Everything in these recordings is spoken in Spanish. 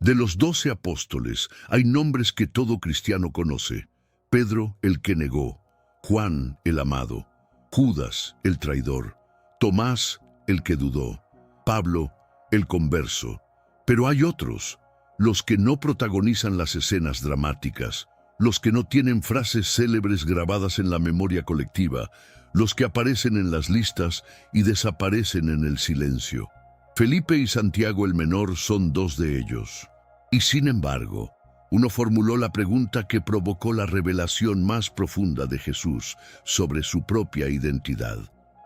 De los 12 apóstoles hay nombres que todo cristiano conoce. Pedro, el que negó; Juan, el amado; Judas, el traidor; Tomás, el que dudó; Pablo, el converso. Pero hay otros, los que no protagonizan las escenas dramáticas, los que no tienen frases célebres grabadas en la memoria colectiva, los que aparecen en las listas y desaparecen en el silencio. Felipe y Santiago el menor son dos de ellos. Y sin embargo, uno formuló la pregunta que provocó la revelación más profunda de Jesús sobre su propia identidad.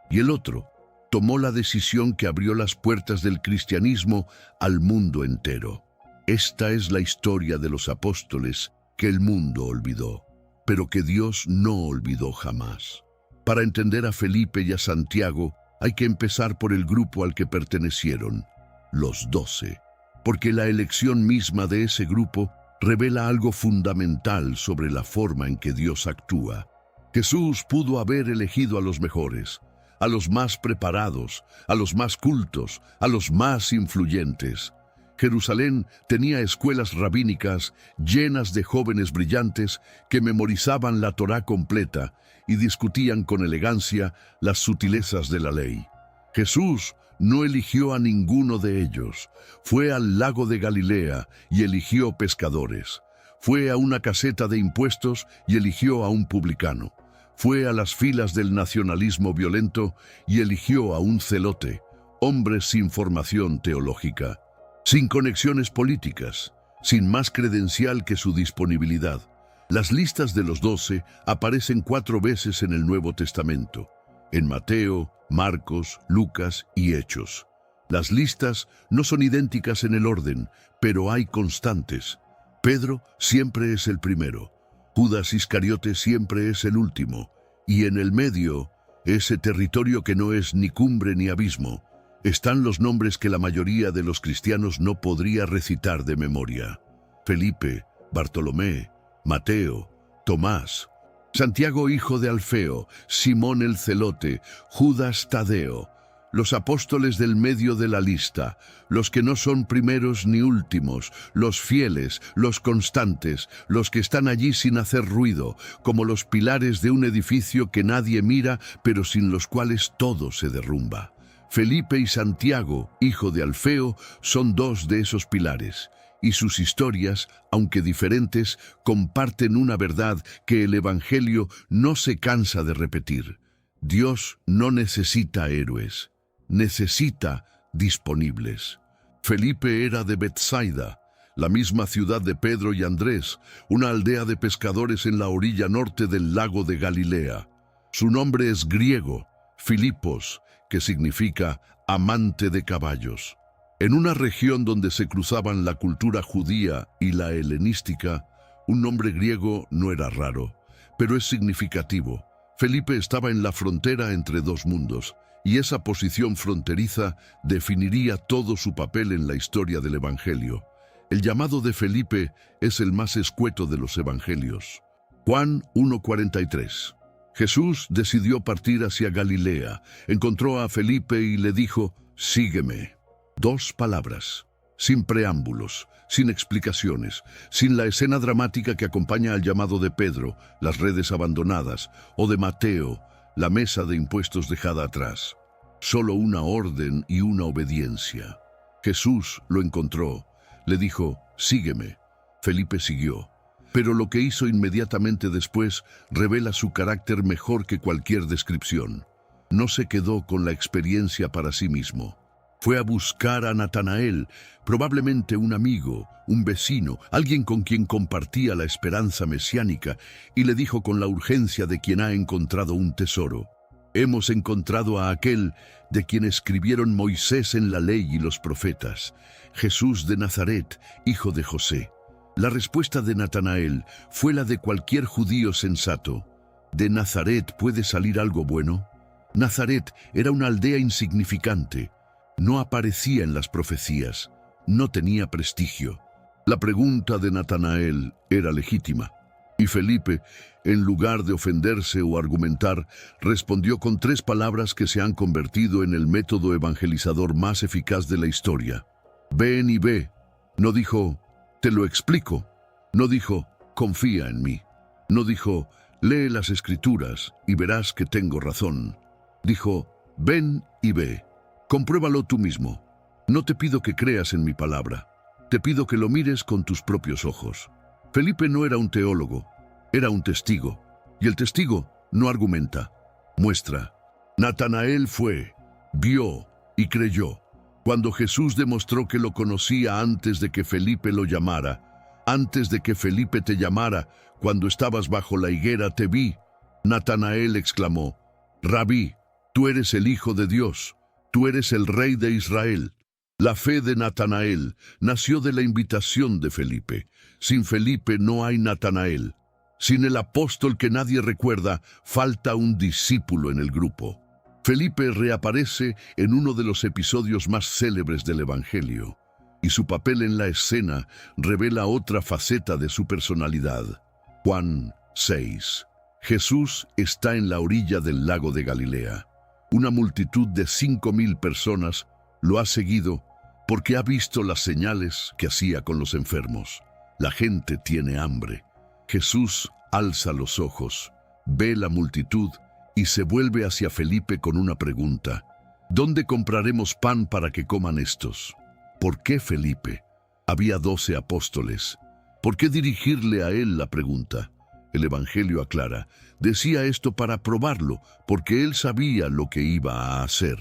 Y el otro tomó la decisión que abrió las puertas del cristianismo al mundo entero. Esta es la historia de los apóstoles que el mundo olvidó, pero que Dios no olvidó jamás. Para entender a Felipe y a Santiago, hay que empezar por el grupo al que pertenecieron, los 12, porque la elección misma de ese grupo revela algo fundamental sobre la forma en que Dios actúa. Jesús pudo haber elegido a los mejores, a los más preparados, a los más cultos, a los más influyentes. Jerusalén tenía escuelas rabínicas llenas de jóvenes brillantes que memorizaban la Torá completa y discutían con elegancia las sutilezas de la ley. Jesús no eligió a ninguno de ellos. Fue al lago de Galilea y eligió pescadores. Fue a una caseta de impuestos y eligió a un publicano. Fue a las filas del nacionalismo violento y eligió a un celote, hombre sin formación teológica, sin conexiones políticas, sin más credencial que su disponibilidad. Las listas de los 12 aparecen 4 veces en el Nuevo Testamento, en Mateo, Marcos, Lucas y Hechos. Las listas no son idénticas en el orden, pero hay constantes. Pedro siempre es el primero, Judas Iscariote siempre es el último, y en el medio, ese territorio que no es ni cumbre ni abismo, están los nombres que la mayoría de los cristianos no podría recitar de memoria: Felipe, Bartolomé, Mateo, Tomás, Santiago hijo de Alfeo, Simón el celote, Judas Tadeo. Los apóstoles del medio de la lista, los que no son primeros ni últimos, los fieles, los constantes, los que están allí sin hacer ruido, como los pilares de un edificio que nadie mira, pero sin los cuales todo se derrumba. Felipe y Santiago, hijo de Alfeo, son 2 de esos pilares, y sus historias, aunque diferentes, comparten una verdad que el Evangelio no se cansa de repetir. Dios no necesita héroes, necesita disponibles. Felipe era de Betsaida, la misma ciudad de Pedro y Andrés, una aldea de pescadores en la orilla norte del lago de Galilea. Su nombre es griego, Filipos, que significa amante de caballos. En una región donde se cruzaban la cultura judía y la helenística, un nombre griego no era raro, pero es significativo. Felipe estaba en la frontera entre 2 mundos, y esa posición fronteriza definiría todo su papel en la historia del Evangelio. El llamado de Felipe es el más escueto de los Evangelios. Juan 1:43. Jesús decidió partir hacia Galilea, encontró a Felipe y le dijo: «Sígueme». 2 palabras, sin preámbulos, sin explicaciones, sin la escena dramática que acompaña al llamado de Pedro, las redes abandonadas, o de Mateo, la mesa de impuestos dejada atrás. Solo una orden y una obediencia. Jesús lo encontró, le dijo: «Sígueme». Felipe siguió. Pero lo que hizo inmediatamente después revela su carácter mejor que cualquier descripción. No se quedó con la experiencia para sí mismo. Fue a buscar a Natanael, probablemente un amigo, un vecino, alguien con quien compartía la esperanza mesiánica, y le dijo con la urgencia de quien ha encontrado un tesoro: «Hemos encontrado a aquel de quien escribieron Moisés en la ley y los profetas, Jesús de Nazaret, hijo de José». La respuesta de Natanael fue la de cualquier judío sensato: ¿de Nazaret puede salir algo bueno? Nazaret era una aldea insignificante, no aparecía en las profecías, no tenía prestigio. La pregunta de Natanael era legítima, y Felipe, en lugar de ofenderse o argumentar, respondió con 3 palabras que se han convertido en el método evangelizador más eficaz de la historia: «Ven y ve». No dijo: Te lo explico. No dijo, confía en mí. No dijo, lee las Escrituras y verás que tengo razón. Dijo, ven y ve. Compruébalo tú mismo. No te pido que creas en mi palabra. Te pido que lo mires con tus propios ojos. Felipe no era un teólogo, era un testigo. Y el testigo no argumenta, muestra. Natanael fue, vio y creyó. Cuando Jesús demostró que lo conocía antes de que Felipe lo llamara, antes de que Felipe te llamara, cuando estabas bajo la higuera te vi, Natanael exclamó, Rabí, tú eres el Hijo de Dios, tú eres el Rey de Israel. La fe de Natanael nació de la invitación de Felipe. Sin Felipe no hay Natanael. Sin el apóstol que nadie recuerda, falta un discípulo en el grupo. Felipe reaparece en uno de los episodios más célebres del Evangelio, y su papel en la escena revela otra faceta de su personalidad. Juan 6. Jesús está en la orilla del lago de Galilea. Una multitud de 5,000 personas lo ha seguido porque ha visto las señales que hacía con los enfermos. La gente tiene hambre. Jesús alza los ojos, ve la multitud y se vuelve hacia Felipe con una pregunta. ¿Dónde compraremos pan para que coman estos? ¿Por qué Felipe? Había 12 apóstoles. ¿Por qué dirigirle a él la pregunta? El Evangelio aclara, decía esto para probarlo, porque él sabía lo que iba a hacer.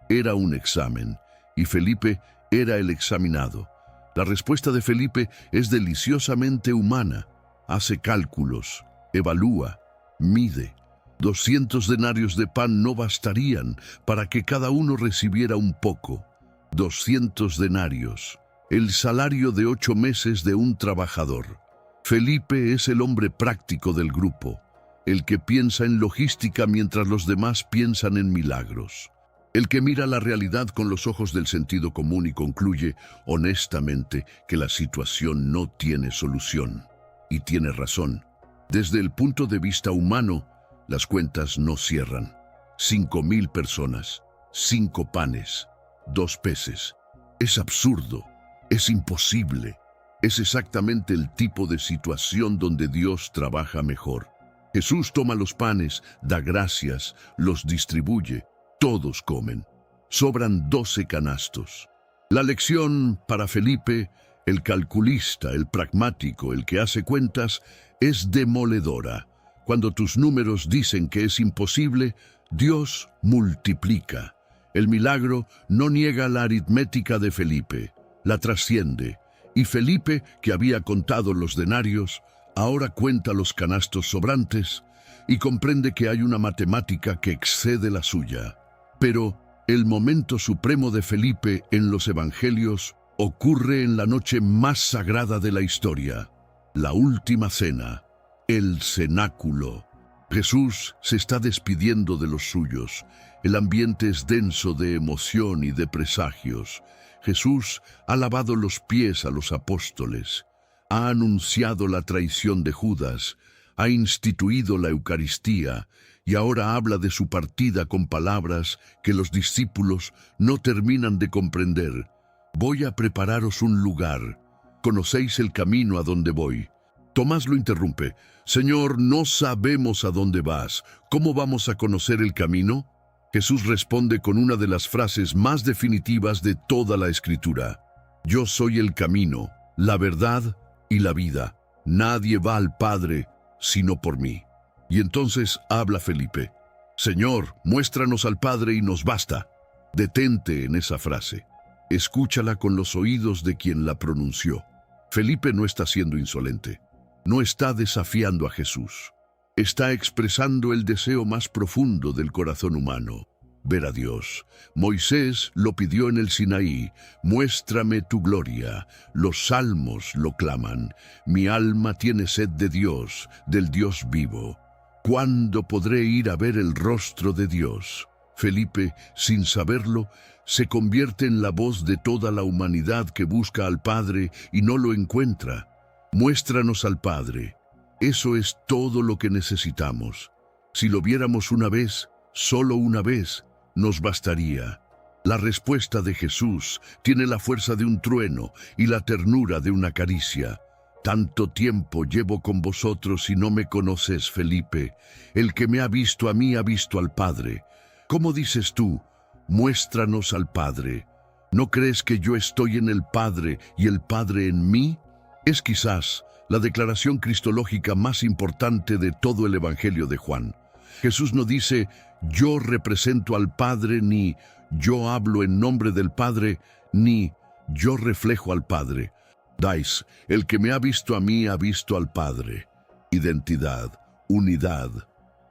Era un examen, y Felipe era el examinado. La respuesta de Felipe es deliciosamente humana. Hace cálculos, evalúa, mide. 200 denarios de pan no bastarían para que cada uno recibiera un poco. 200 denarios, el salario de 8 meses de un trabajador. Felipe es el hombre práctico del grupo, el que piensa en logística mientras los demás piensan en milagros. El que mira la realidad con los ojos del sentido común y concluye honestamente que la situación no tiene solución. Y tiene razón. Desde el punto de vista humano, las cuentas no cierran. 5,000 personas, 5 panes, 2 peces. Es absurdo, es imposible. Es exactamente el tipo de situación donde Dios trabaja mejor. Jesús toma los panes, da gracias, los distribuye. Todos comen. Sobran 12 canastos. La lección para Felipe, el calculista, el pragmático, el que hace cuentas, es demoledora. Cuando tus números dicen que es imposible, Dios multiplica. El milagro no niega la aritmética de Felipe, la trasciende. Y Felipe, que había contado los denarios, ahora cuenta los canastos sobrantes y comprende que hay una matemática que excede la suya. Pero el momento supremo de Felipe en los evangelios ocurre en la noche más sagrada de la historia, la última cena, el cenáculo. Jesús se está despidiendo de los suyos. El ambiente es denso de emoción y de presagios. Jesús ha lavado los pies a los apóstoles, ha anunciado la traición de Judas, ha instituido la Eucaristía y ahora habla de su partida con palabras que los discípulos no terminan de comprender. Voy a prepararos un lugar. Conocéis el camino a donde voy. Tomás lo interrumpe. Señor, no sabemos a dónde vas. ¿Cómo vamos a conocer el camino? Jesús responde con una de las frases más definitivas de toda la Escritura. Yo soy el camino, la verdad y la vida. Nadie va al Padre sino por mí. Y entonces habla Felipe. Señor, muéstranos al Padre y nos basta. Detente en esa frase. Escúchala con los oídos de quien la pronunció. Felipe no está siendo insolente. No está desafiando a Jesús. Está expresando el deseo más profundo del corazón humano, ver a Dios. Moisés lo pidió en el Sinaí, muéstrame tu gloria. Los salmos lo claman, mi alma tiene sed de Dios, del Dios vivo. ¿Cuándo podré ir a ver el rostro de Dios? Felipe, sin saberlo, se convierte en la voz de toda la humanidad que busca al Padre y no lo encuentra. Muéstranos al Padre. Eso es todo lo que necesitamos. Si lo viéramos una vez, solo una vez, nos bastaría. La respuesta de Jesús tiene la fuerza de un trueno y la ternura de una caricia. Tanto tiempo llevo con vosotros y no me conoces, Felipe. El que me ha visto a mí ha visto al Padre. ¿Cómo dices tú? Muéstranos al Padre. ¿No crees que yo estoy en el Padre y el Padre en mí? Es quizás la declaración cristológica más importante de todo el Evangelio de Juan. Jesús no dice, yo represento al Padre, ni yo hablo en nombre del Padre, ni yo reflejo al Padre. Dais, el que me ha visto a mí ha visto al Padre. Identidad, unidad,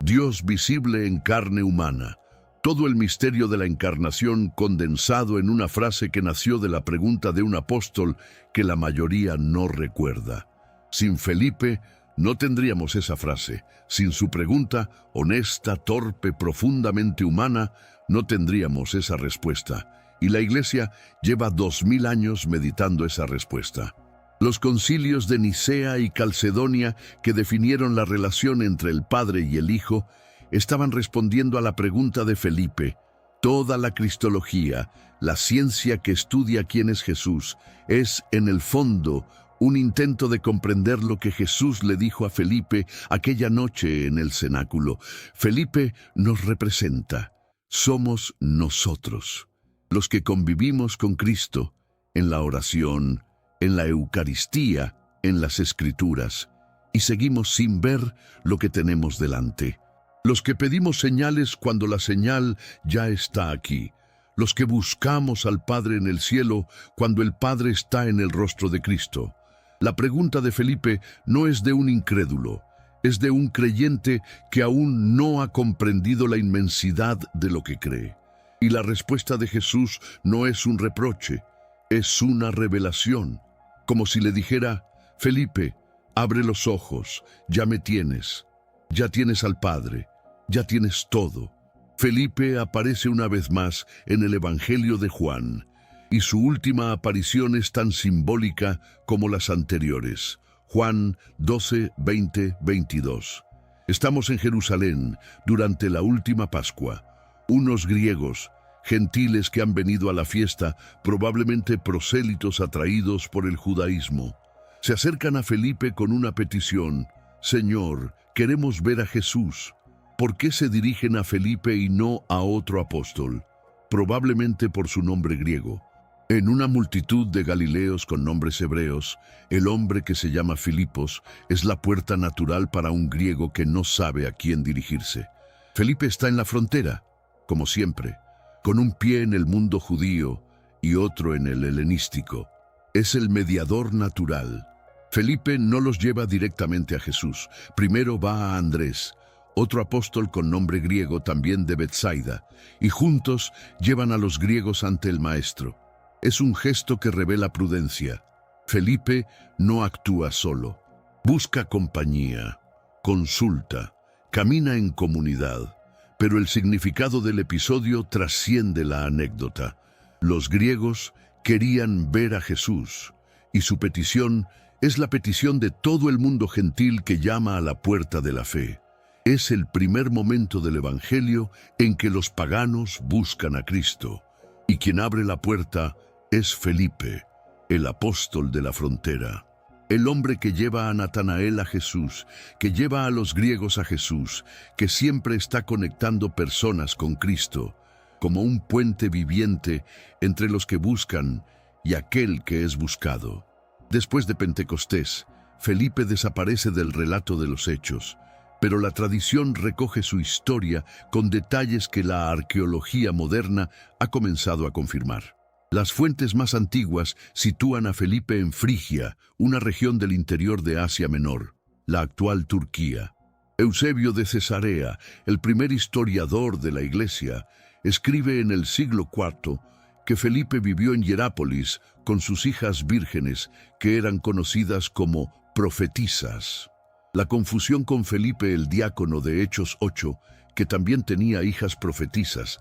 Dios visible en carne humana. Todo el misterio de la encarnación condensado en una frase que nació de la pregunta de un apóstol que la mayoría no recuerda. Sin Felipe no tendríamos esa frase. Sin su pregunta, honesta, torpe, profundamente humana, no tendríamos esa respuesta. Y la Iglesia lleva 2000 años meditando esa respuesta. Los concilios de Nicea y Calcedonia, que definieron la relación entre el Padre y el Hijo, estaban respondiendo a la pregunta de Felipe. Toda la cristología, la ciencia que estudia quién es Jesús, es, en el fondo, un intento de comprender lo que Jesús le dijo a Felipe aquella noche en el cenáculo. Felipe nos representa. Somos nosotros, los que convivimos con Cristo, en la oración, en la Eucaristía, en las Escrituras, y seguimos sin ver lo que tenemos delante. Los que pedimos señales cuando la señal ya está aquí. Los que buscamos al Padre en el cielo cuando el Padre está en el rostro de Cristo. La pregunta de Felipe no es de un incrédulo, es de un creyente que aún no ha comprendido la inmensidad de lo que cree. Y la respuesta de Jesús no es un reproche, es una revelación. Como si le dijera, Felipe, abre los ojos, ya me tienes. Ya tienes al Padre, ya tienes todo. Felipe aparece una vez más en el Evangelio de Juan, y su última aparición es tan simbólica como las anteriores. Juan 12, 20, 22. Estamos en Jerusalén durante la última Pascua. Unos griegos, gentiles que han venido a la fiesta, probablemente prosélitos atraídos por el judaísmo, se acercan a Felipe con una petición. Señor, queremos ver a Jesús. ¿Por qué se dirigen a Felipe y no a otro apóstol? Probablemente por su nombre griego. En una multitud de galileos con nombres hebreos, el hombre que se llama Filipos es la puerta natural para un griego que no sabe a quién dirigirse. Felipe está en la frontera, como siempre, con un pie en el mundo judío y otro en el helenístico. Es el mediador natural. Felipe no los lleva directamente a Jesús. Primero va a Andrés, otro apóstol con nombre griego también de Betsaida, y juntos llevan a los griegos ante el Maestro. Es un gesto que revela prudencia. Felipe no actúa solo. Busca compañía, consulta, camina en comunidad. Pero el significado del episodio trasciende la anécdota. Los griegos querían ver a Jesús, y su petición es la petición de todo el mundo gentil que llama a la puerta de la fe. Es el primer momento del Evangelio en que los paganos buscan a Cristo, y quien abre la puerta es Felipe, el apóstol de la frontera. El hombre que lleva a Natanael a Jesús, que lleva a los griegos a Jesús, que siempre está conectando personas con Cristo, como un puente viviente entre los que buscan y aquel que es buscado. Después de Pentecostés, Felipe desaparece del relato de los hechos, pero la tradición recoge su historia con detalles que la arqueología moderna ha comenzado a confirmar. Las fuentes más antiguas sitúan a Felipe en Frigia, una región del interior de Asia Menor, la actual Turquía. Eusebio de Cesarea, el primer historiador de la Iglesia, escribe en el siglo IV que Felipe vivió en Hierápolis con sus hijas vírgenes, que eran conocidas como profetisas. La confusión con Felipe el diácono de Hechos 8, que también tenía hijas profetisas,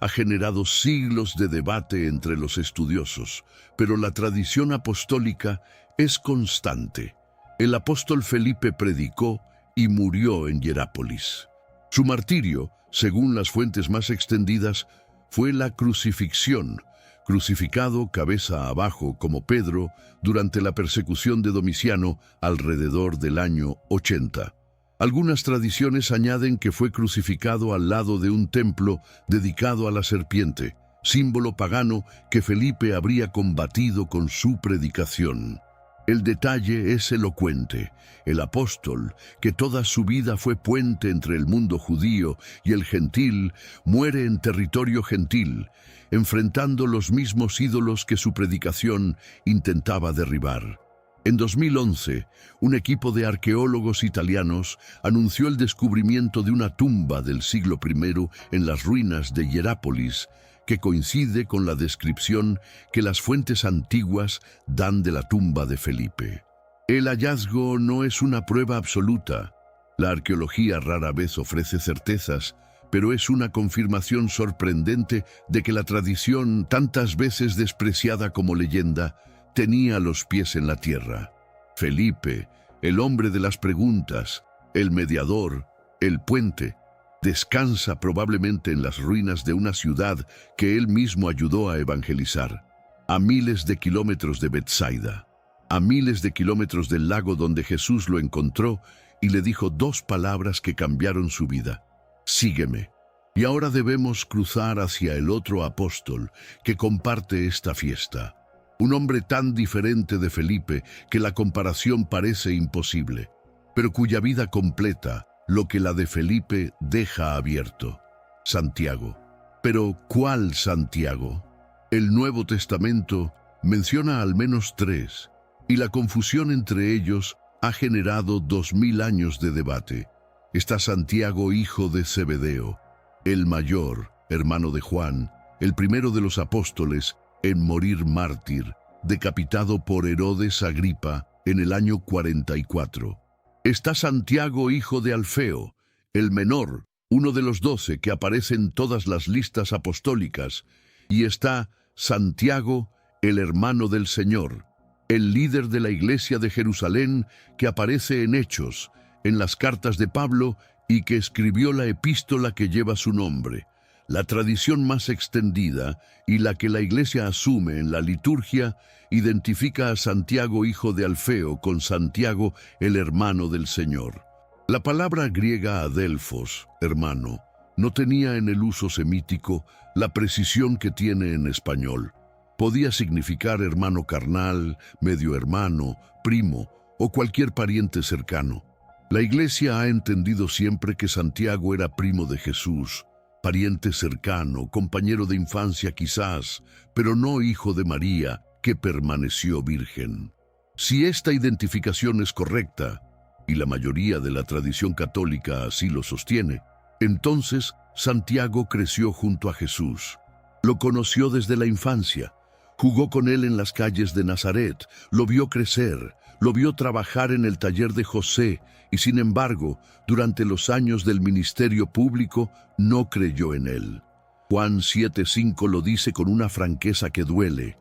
ha generado siglos de debate entre los estudiosos, pero la tradición apostólica es constante. El apóstol Felipe predicó y murió en Hierápolis. Su martirio, según las fuentes más extendidas, fue la crucifixión, crucificado cabeza abajo como Pedro durante la persecución de Domiciano alrededor del año 80. Algunas tradiciones añaden que fue crucificado al lado de un templo dedicado a la serpiente, símbolo pagano que Felipe habría combatido con su predicación. El detalle es elocuente. El apóstol, que toda su vida fue puente entre el mundo judío y el gentil, muere en territorio gentil, enfrentando los mismos ídolos que su predicación intentaba derribar. En 2011, un equipo de arqueólogos italianos anunció el descubrimiento de una tumba del siglo I en las ruinas de Hierápolis, que coincide con la descripción que las fuentes antiguas dan de la tumba de Felipe. El hallazgo no es una prueba absoluta. La arqueología rara vez ofrece certezas, pero es una confirmación sorprendente de que la tradición, tantas veces despreciada como leyenda, tenía los pies en la tierra. Felipe, el hombre de las preguntas, el mediador, el puente, descansa probablemente en las ruinas de una ciudad que él mismo ayudó a evangelizar, a miles de kilómetros de Betsaida, a miles de kilómetros del lago donde Jesús lo encontró y le dijo dos palabras que cambiaron su vida: sígueme. Y ahora debemos cruzar hacia el otro apóstol que comparte esta fiesta. Un hombre tan diferente de Felipe que la comparación parece imposible, pero cuya vida completa lo que la de Felipe deja abierto: Santiago. Pero, ¿cuál Santiago? El Nuevo Testamento menciona al menos 3, y la confusión entre ellos ha generado 2000 años de debate. Está Santiago, hijo de Zebedeo, el mayor, hermano de Juan, el primero de los apóstoles en morir mártir, decapitado por Herodes Agripa en el año 44. Está Santiago, hijo de Alfeo, el menor, uno de los 12 que aparece en todas las listas apostólicas, y está Santiago, el hermano del Señor, el líder de la iglesia de Jerusalén que aparece en Hechos, en las cartas de Pablo y que escribió la epístola que lleva su nombre, la tradición más extendida y la que la iglesia asume en la liturgia. Identifica a Santiago, hijo de Alfeo, con Santiago, el hermano del Señor. La palabra griega adelphos, hermano, no tenía en el uso semítico la precisión que tiene en español. Podía significar hermano carnal, medio hermano, primo o cualquier pariente cercano. La iglesia ha entendido siempre que Santiago era primo de Jesús, pariente cercano, compañero de infancia quizás, pero no hijo de María, que permaneció virgen. Si esta identificación es correcta, y la mayoría de la tradición católica así lo sostiene, entonces Santiago creció junto a Jesús. Lo conoció desde la infancia, jugó con él en las calles de Nazaret, lo vio crecer, lo vio trabajar en el taller de José, y sin embargo, durante los años del ministerio público, no creyó en él. Juan 7:5 lo dice con una franqueza que duele.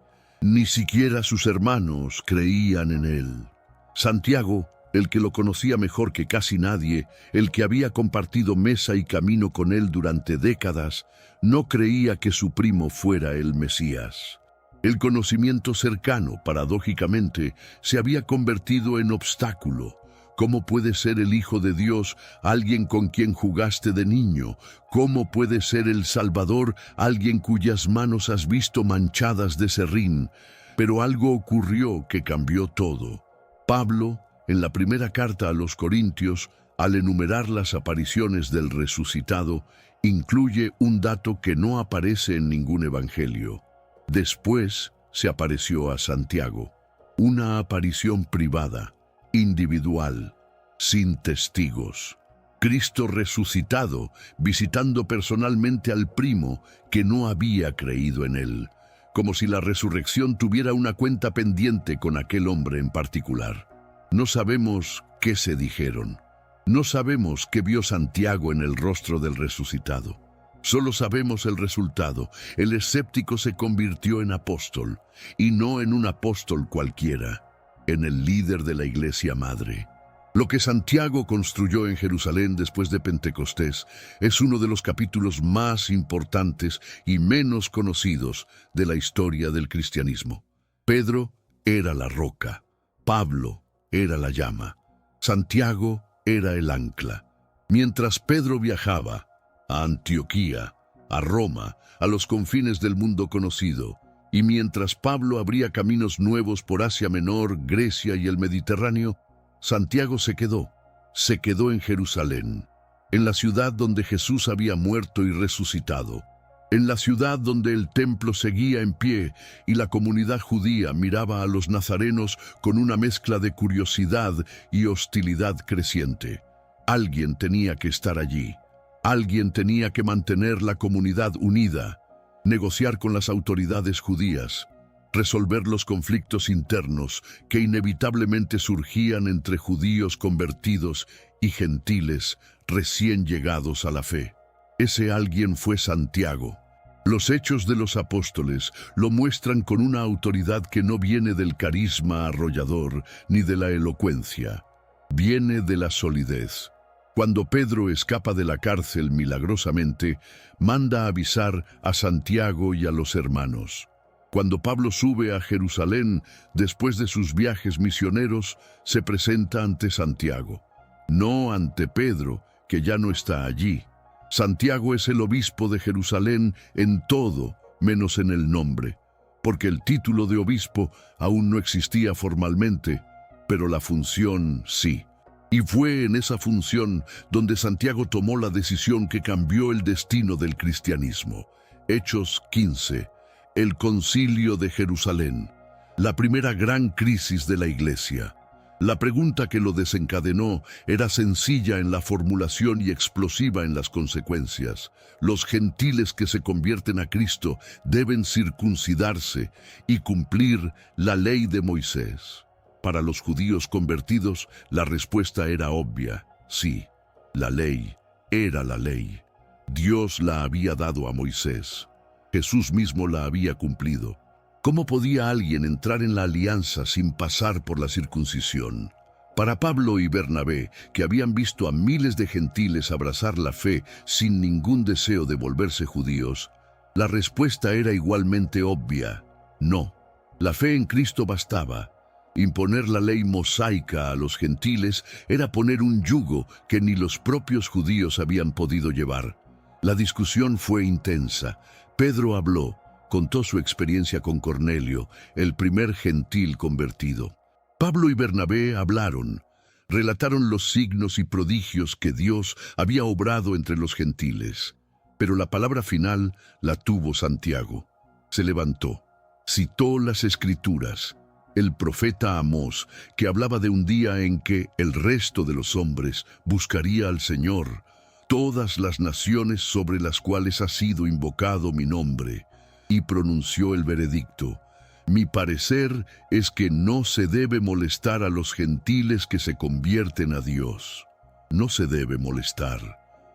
Ni siquiera sus hermanos creían en él. Santiago, el que lo conocía mejor que casi nadie, el que había compartido mesa y camino con él durante décadas, no creía que su primo fuera el Mesías. El conocimiento cercano, paradójicamente, se había convertido en obstáculo. ¿Cómo puede ser el Hijo de Dios alguien con quien jugaste de niño? ¿Cómo puede ser el Salvador alguien cuyas manos has visto manchadas de serrín? Pero algo ocurrió que cambió todo. Pablo, en la primera carta a los Corintios, al enumerar las apariciones del resucitado, incluye un dato que no aparece en ningún evangelio. Después se apareció a Santiago, una aparición privada, individual, sin testigos. Cristo resucitado, visitando personalmente al primo que no había creído en él, como si la resurrección tuviera una cuenta pendiente con aquel hombre en particular. No sabemos qué se dijeron. No sabemos qué vio Santiago en el rostro del resucitado. Solo sabemos el resultado. El escéptico se convirtió en apóstol, y no en un apóstol cualquiera, en el líder de la iglesia madre. Lo que Santiago construyó en Jerusalén después de Pentecostés es uno de los capítulos más importantes y menos conocidos de la historia del cristianismo. Pedro era la roca, Pablo era la llama, Santiago era el ancla. Mientras Pedro viajaba a Antioquía, a Roma, a los confines del mundo conocido, y mientras Pablo abría caminos nuevos por Asia Menor, Grecia y el Mediterráneo, Santiago se quedó en Jerusalén, en la ciudad donde Jesús había muerto y resucitado, en la ciudad donde el templo seguía en pie y la comunidad judía miraba a los nazarenos con una mezcla de curiosidad y hostilidad creciente. Alguien tenía que estar allí, alguien tenía que mantener la comunidad unida, negociar con las autoridades judías, resolver los conflictos internos que inevitablemente surgían entre judíos convertidos y gentiles recién llegados a la fe. Ese alguien fue Santiago. Los Hechos de los Apóstoles lo muestran con una autoridad que no viene del carisma arrollador ni de la elocuencia, viene de la solidez. Cuando Pedro escapa de la cárcel milagrosamente, manda avisar a Santiago y a los hermanos. Cuando Pablo sube a Jerusalén después de sus viajes misioneros, se presenta ante Santiago, no ante Pedro, que ya no está allí. Santiago es el obispo de Jerusalén en todo, menos en el nombre, porque el título de obispo aún no existía formalmente, pero la función sí. Y fue en esa función donde Santiago tomó la decisión que cambió el destino del cristianismo. Hechos 15. El Concilio de Jerusalén, la primera gran crisis de la Iglesia. La pregunta que lo desencadenó era sencilla en la formulación y explosiva en las consecuencias. Los gentiles que se convierten a Cristo deben circuncidarse y cumplir la ley de Moisés. Para los judíos convertidos, la respuesta era obvia. Sí, la ley era la ley. Dios la había dado a Moisés. Jesús mismo la había cumplido. ¿Cómo podía alguien entrar en la alianza sin pasar por la circuncisión? Para Pablo y Bernabé, que habían visto a miles de gentiles abrazar la fe sin ningún deseo de volverse judíos, la respuesta era igualmente obvia. No, la fe en Cristo bastaba. Imponer la ley mosaica a los gentiles era poner un yugo que ni los propios judíos habían podido llevar. La discusión fue intensa. Pedro habló, contó su experiencia con Cornelio, el primer gentil convertido. Pablo y Bernabé hablaron, relataron los signos y prodigios que Dios había obrado entre los gentiles. Pero la palabra final la tuvo Santiago. Se levantó, citó las Escrituras, el profeta Amós, que hablaba de un día en que el resto de los hombres buscaría al Señor, todas las naciones sobre las cuales ha sido invocado mi nombre, y pronunció el veredicto. Mi parecer es que no se debe molestar a los gentiles que se convierten a Dios. No se debe molestar.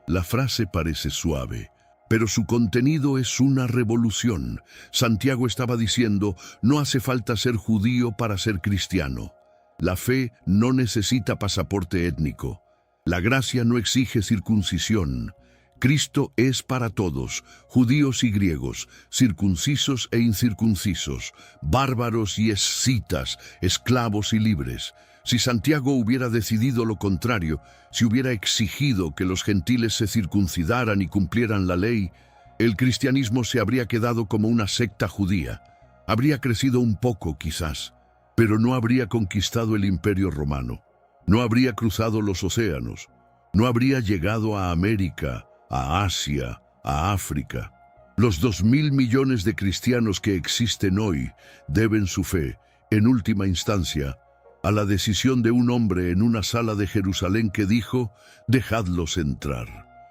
La frase parece suave, pero su contenido es una revolución. Santiago estaba diciendo, no hace falta ser judío para ser cristiano. La fe no necesita pasaporte étnico. La gracia no exige circuncisión. Cristo es para todos, judíos y griegos, circuncisos e incircuncisos, bárbaros y escitas, esclavos y libres. Si Santiago hubiera decidido lo contrario, si hubiera exigido que los gentiles se circuncidaran y cumplieran la ley, el cristianismo se habría quedado como una secta judía. Habría crecido un poco, quizás, pero no habría conquistado el Imperio Romano. No habría cruzado los océanos. No habría llegado a América, a Asia, a África. Los 2.000 millones de cristianos que existen hoy deben su fe, en última instancia, a la decisión de un hombre en una sala de Jerusalén que dijo, dejadlos entrar.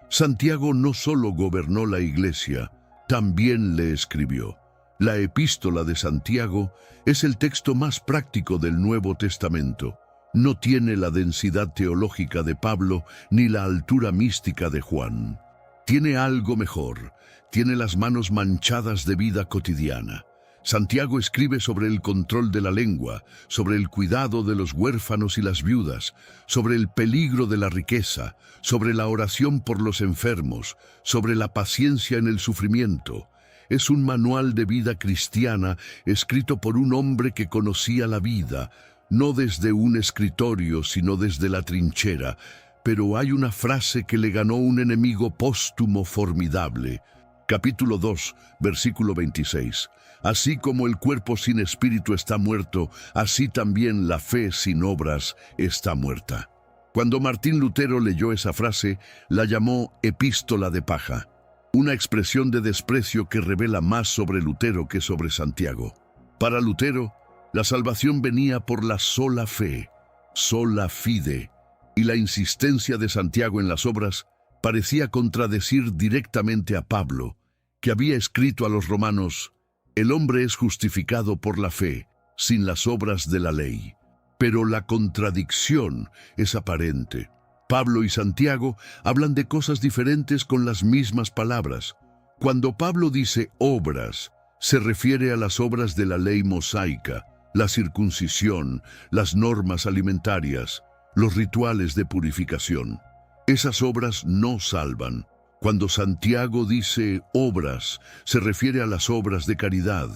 Santiago no solo gobernó la iglesia, también le escribió. La epístola de Santiago es el texto más práctico del Nuevo Testamento. No tiene la densidad teológica de Pablo ni la altura mística de Juan. Tiene algo mejor, tiene las manos manchadas de vida cotidiana. Santiago escribe sobre el control de la lengua, sobre el cuidado de los huérfanos y las viudas, sobre el peligro de la riqueza, sobre la oración por los enfermos, sobre la paciencia en el sufrimiento. Es un manual de vida cristiana escrito por un hombre que conocía la vida, no desde un escritorio, sino desde la trinchera. Pero hay una frase que le ganó un enemigo póstumo formidable. Capítulo 2, versículo 26. Así como el cuerpo sin espíritu está muerto, así también la fe sin obras está muerta. Cuando Martín Lutero leyó esa frase, la llamó epístola de paja, una expresión de desprecio que revela más sobre Lutero que sobre Santiago. Para Lutero, la salvación venía por la sola fe, sola fide, y la insistencia de Santiago en las obras parecía contradecir directamente a Pablo, que había escrito a los romanos: el hombre es justificado por la fe, sin las obras de la ley. Pero la contradicción es aparente. Pablo y Santiago hablan de cosas diferentes con las mismas palabras. Cuando Pablo dice obras, se refiere a las obras de la ley mosaica, la circuncisión, las normas alimentarias, los rituales de purificación. Esas obras no salvan. Cuando Santiago dice obras, se refiere a las obras de caridad: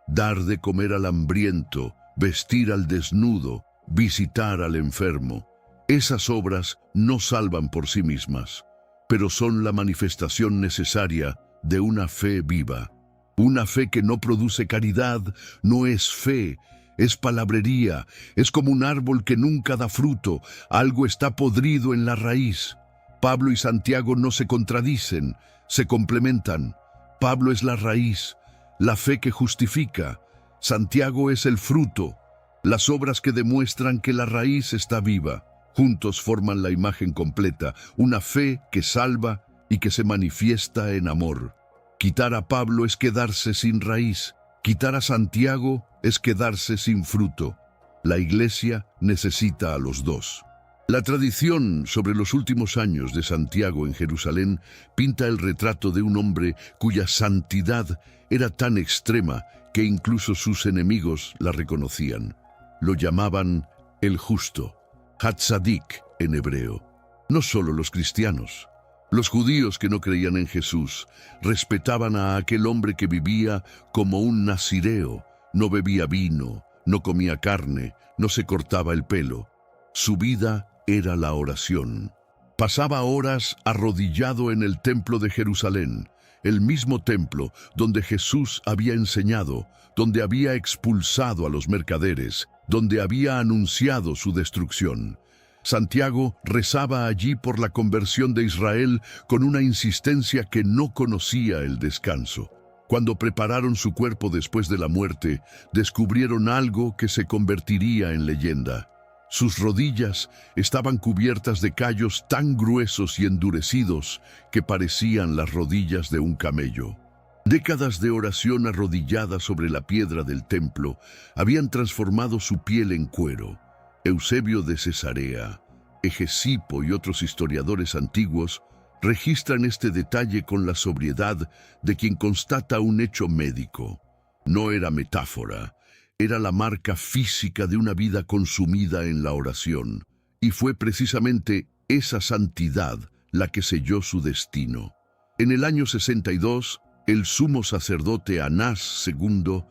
dar de comer al hambriento, vestir al desnudo, visitar al enfermo. Esas obras no salvan por sí mismas, pero son la manifestación necesaria de una fe viva. Una fe que no produce caridad no es fe, es palabrería, es como un árbol que nunca da fruto, algo está podrido en la raíz. Pablo y Santiago no se contradicen, se complementan. Pablo es la raíz, la fe que justifica. Santiago es el fruto, las obras que demuestran que la raíz está viva. Juntos forman la imagen completa, una fe que salva y que se manifiesta en amor. Quitar a Pablo es quedarse sin raíz, quitar a Santiago es quedarse sin fruto. La Iglesia necesita a los dos. La tradición sobre los últimos años de Santiago en Jerusalén pinta el retrato de un hombre cuya santidad era tan extrema que incluso sus enemigos la reconocían. Lo llamaban el justo, Hatzadik en hebreo. No solo los cristianos. Los judíos que no creían en Jesús respetaban a aquel hombre que vivía como un nazireo, no bebía vino, no comía carne, no se cortaba el pelo. Su vida era la oración. Pasaba horas arrodillado en el templo de Jerusalén, el mismo templo donde Jesús había enseñado, donde había expulsado a los mercaderes, donde había anunciado su destrucción. Santiago rezaba allí por la conversión de Israel con una insistencia que no conocía el descanso. Cuando prepararon su cuerpo después de la muerte, descubrieron algo que se convertiría en leyenda. Sus rodillas estaban cubiertas de callos tan gruesos y endurecidos que parecían las rodillas de un camello. Décadas de oración arrodillada sobre la piedra del templo habían transformado su piel en cuero. Eusebio de Cesarea, Hegesipo y otros historiadores antiguos registran este detalle con la sobriedad de quien constata un hecho médico. No era metáfora. Era la marca física de una vida consumida en la oración, y fue precisamente esa santidad la que selló su destino. En el año 62, el sumo sacerdote Anás II,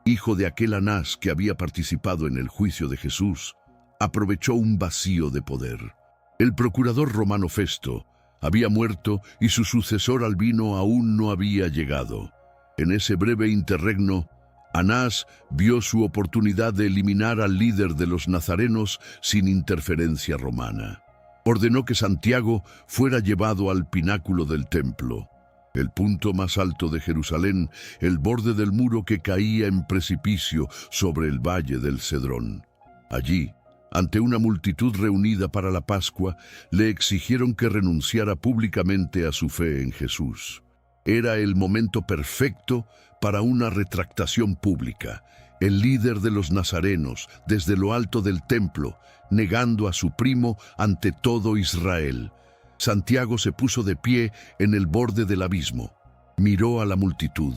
hijo de aquel Anás que había participado en el juicio de Jesús, aprovechó un vacío de poder. El procurador romano Festo había muerto y su sucesor Albino aún no había llegado. En ese breve interregno, Anás vio su oportunidad de eliminar al líder de los nazarenos sin interferencia romana. Ordenó que Santiago fuera llevado al pináculo del templo, el punto más alto de Jerusalén, el borde del muro que caía en precipicio sobre el valle del Cedrón. Allí, ante una multitud reunida para la Pascua, le exigieron que renunciara públicamente a su fe en Jesús. Era el momento perfecto para una retractación pública. El líder de los nazarenos, desde lo alto del templo, negando a su primo ante todo Israel. Santiago se puso de pie en el borde del abismo. Miró a la multitud.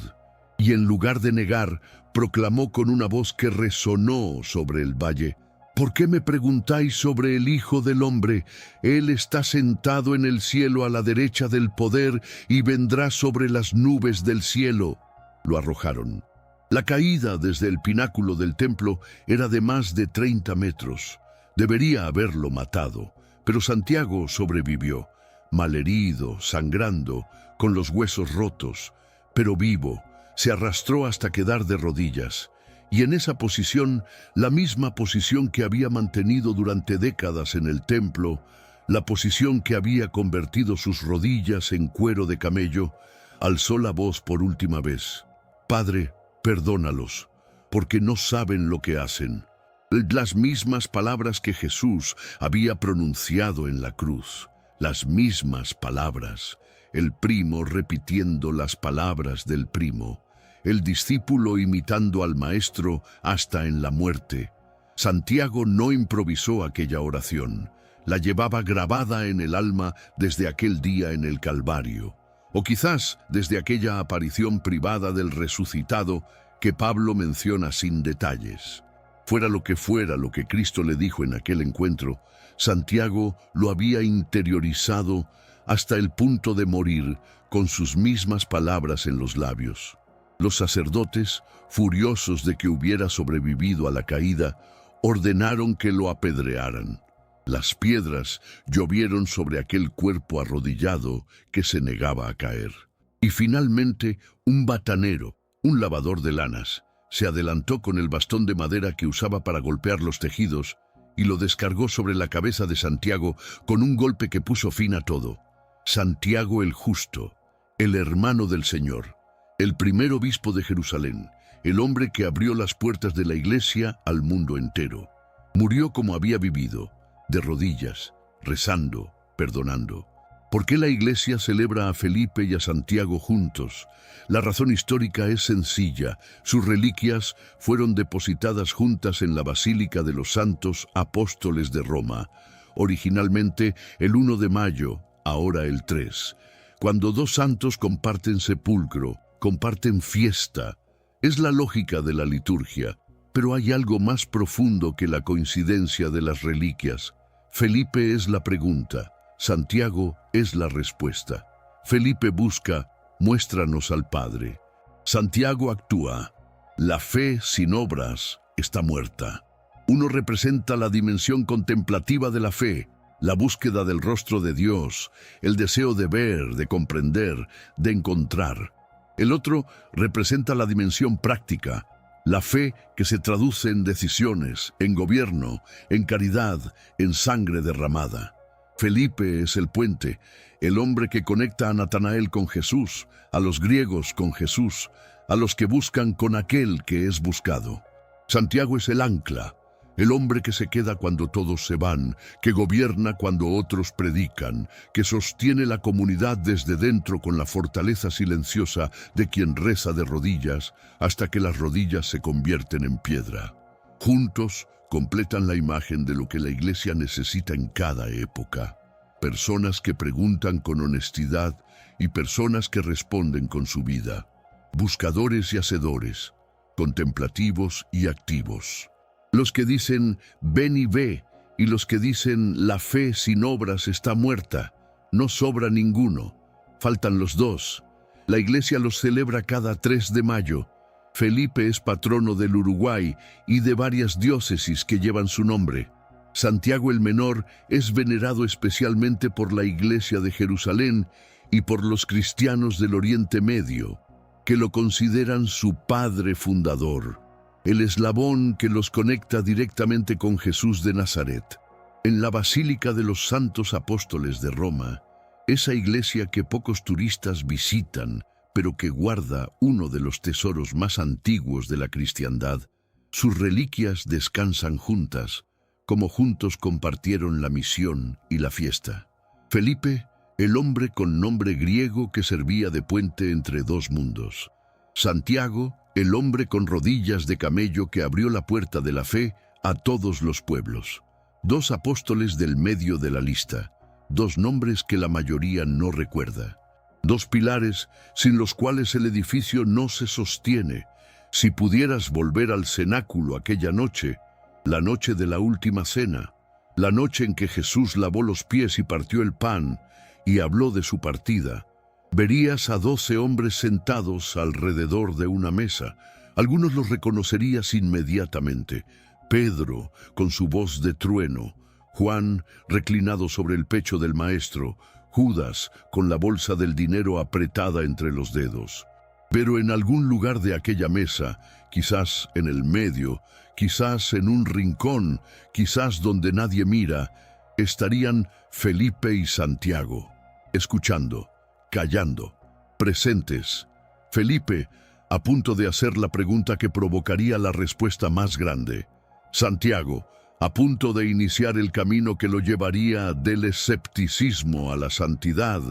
Y en lugar de negar, proclamó con una voz que resonó sobre el valle: ¿Por qué me preguntáis sobre el Hijo del Hombre? Él está sentado en el cielo a la derecha del poder y vendrá sobre las nubes del cielo. Lo arrojaron. La caída desde el pináculo del templo era de más de 30 metros. Debería haberlo matado, pero Santiago sobrevivió, malherido, sangrando, con los huesos rotos, pero vivo. Se arrastró hasta quedar de rodillas, y en esa posición, la misma posición que había mantenido durante décadas en el templo, la posición que había convertido sus rodillas en cuero de camello, alzó la voz por última vez: Padre, perdónalos, porque no saben lo que hacen. Las mismas palabras que Jesús había pronunciado en la cruz, las mismas palabras, el primo repitiendo las palabras del primo, el discípulo imitando al maestro hasta en la muerte. Santiago no improvisó aquella oración, la llevaba grabada en el alma desde aquel día en el Calvario, o quizás desde aquella aparición privada del resucitado que Pablo menciona sin detalles. Fuera lo que Cristo le dijo en aquel encuentro, Santiago lo había interiorizado hasta el punto de morir con sus mismas palabras en los labios. Los sacerdotes, furiosos de que hubiera sobrevivido a la caída, ordenaron que lo apedrearan. Las piedras llovieron sobre aquel cuerpo arrodillado que se negaba a caer. Y finalmente, un batanero, un lavador de lanas, se adelantó con el bastón de madera que usaba para golpear los tejidos y lo descargó sobre la cabeza de Santiago con un golpe que puso fin a todo. Santiago el Justo, el hermano del Señor, el primer obispo de Jerusalén, el hombre que abrió las puertas de la iglesia al mundo entero, murió como había vivido, de rodillas, rezando, perdonando. ¿Por qué la iglesia celebra a Felipe y a Santiago juntos? La razón histórica es sencilla. Sus reliquias fueron depositadas juntas en la Basílica de los Santos Apóstoles de Roma, originalmente el 1 de mayo, ahora el 3. Cuando dos santos comparten sepulcro, comparten fiesta. Es la lógica de la liturgia, pero hay algo más profundo que la coincidencia de las reliquias. Felipe es la pregunta, Santiago es la respuesta. Felipe busca, muéstranos al Padre. Santiago actúa. La fe sin obras está muerta. Uno representa la dimensión contemplativa de la fe, la búsqueda del rostro de Dios, el deseo de ver, de comprender, de encontrar. El otro representa la dimensión práctica, la fe que se traduce en decisiones, en gobierno, en caridad, en sangre derramada. Felipe es el puente, el hombre que conecta a Natanael con Jesús, a los griegos con Jesús, a los que buscan con aquel que es buscado. Santiago es el ancla, el hombre que se queda cuando todos se van, que gobierna cuando otros predican, que sostiene la comunidad desde dentro con la fortaleza silenciosa de quien reza de rodillas hasta que las rodillas se convierten en piedra. Juntos completan la imagen de lo que la iglesia necesita en cada época. Personas que preguntan con honestidad y personas que responden con su vida. Buscadores y hacedores, contemplativos y activos. Los que dicen, ven y ve, y los que dicen, la fe sin obras está muerta. No sobra ninguno. Faltan los dos. La iglesia los celebra cada 3 de mayo. Felipe es patrono del Uruguay y de varias diócesis que llevan su nombre. Santiago el Menor es venerado especialmente por la Iglesia de Jerusalén y por los cristianos del Oriente Medio, que lo consideran su padre fundador, el eslabón que los conecta directamente con Jesús de Nazaret. En la Basílica de los Santos Apóstoles de Roma, esa iglesia que pocos turistas visitan, pero que guarda uno de los tesoros más antiguos de la cristiandad, sus reliquias descansan juntas, como juntos compartieron la misión y la fiesta. Felipe, el hombre con nombre griego que servía de puente entre dos mundos. Santiago, el hombre con rodillas de camello que abrió la puerta de la fe a todos los pueblos. 2 apóstoles del medio de la lista, 2 nombres que la mayoría no recuerda. Dos pilares sin los cuales el edificio no se sostiene. Si pudieras volver al cenáculo aquella noche, la noche de la última cena, la noche en que Jesús lavó los pies y partió el pan y habló de su partida, verías a 12 hombres sentados alrededor de una mesa. Algunos los reconocerías inmediatamente. Pedro, con su voz de trueno; Juan, reclinado sobre el pecho del maestro; Judas, con la bolsa del dinero apretada entre los dedos. Pero en algún lugar de aquella mesa, quizás en el medio, quizás en un rincón, quizás donde nadie mira, estarían Felipe y Santiago, escuchando, callando, presentes. Felipe, a punto de hacer la pregunta que provocaría la respuesta más grande. Santiago, a punto de iniciar el camino que lo llevaría del escepticismo a la santidad,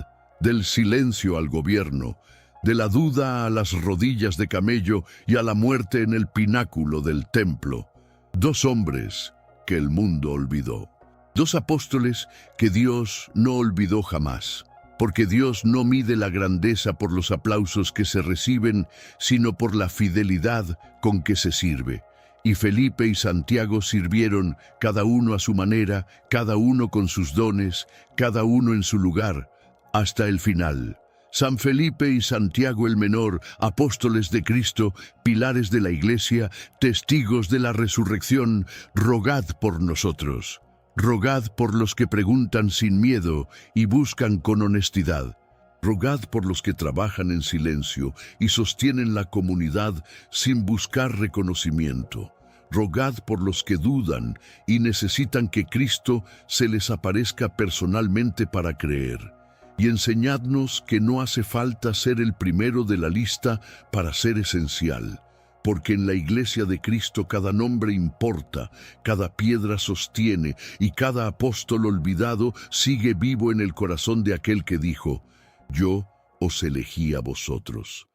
del silencio al gobierno, de la duda a las rodillas de camello y a la muerte en el pináculo del templo. Dos hombres que el mundo olvidó. Dos apóstoles que Dios no olvidó jamás, porque Dios no mide la grandeza por los aplausos que se reciben, sino por la fidelidad con que se sirve. Y Felipe y Santiago sirvieron, cada uno a su manera, cada uno con sus dones, cada uno en su lugar, hasta el final. San Felipe y Santiago el Menor, apóstoles de Cristo, pilares de la Iglesia, testigos de la resurrección, rogad por nosotros. Rogad por los que preguntan sin miedo y buscan con honestidad. Rogad por los que trabajan en silencio y sostienen la comunidad sin buscar reconocimiento. Rogad por los que dudan y necesitan que Cristo se les aparezca personalmente para creer. Y enseñadnos que no hace falta ser el primero de la lista para ser esencial, porque en la Iglesia de Cristo cada nombre importa, cada piedra sostiene y cada apóstol olvidado sigue vivo en el corazón de aquel que dijo: yo os elegí a vosotros.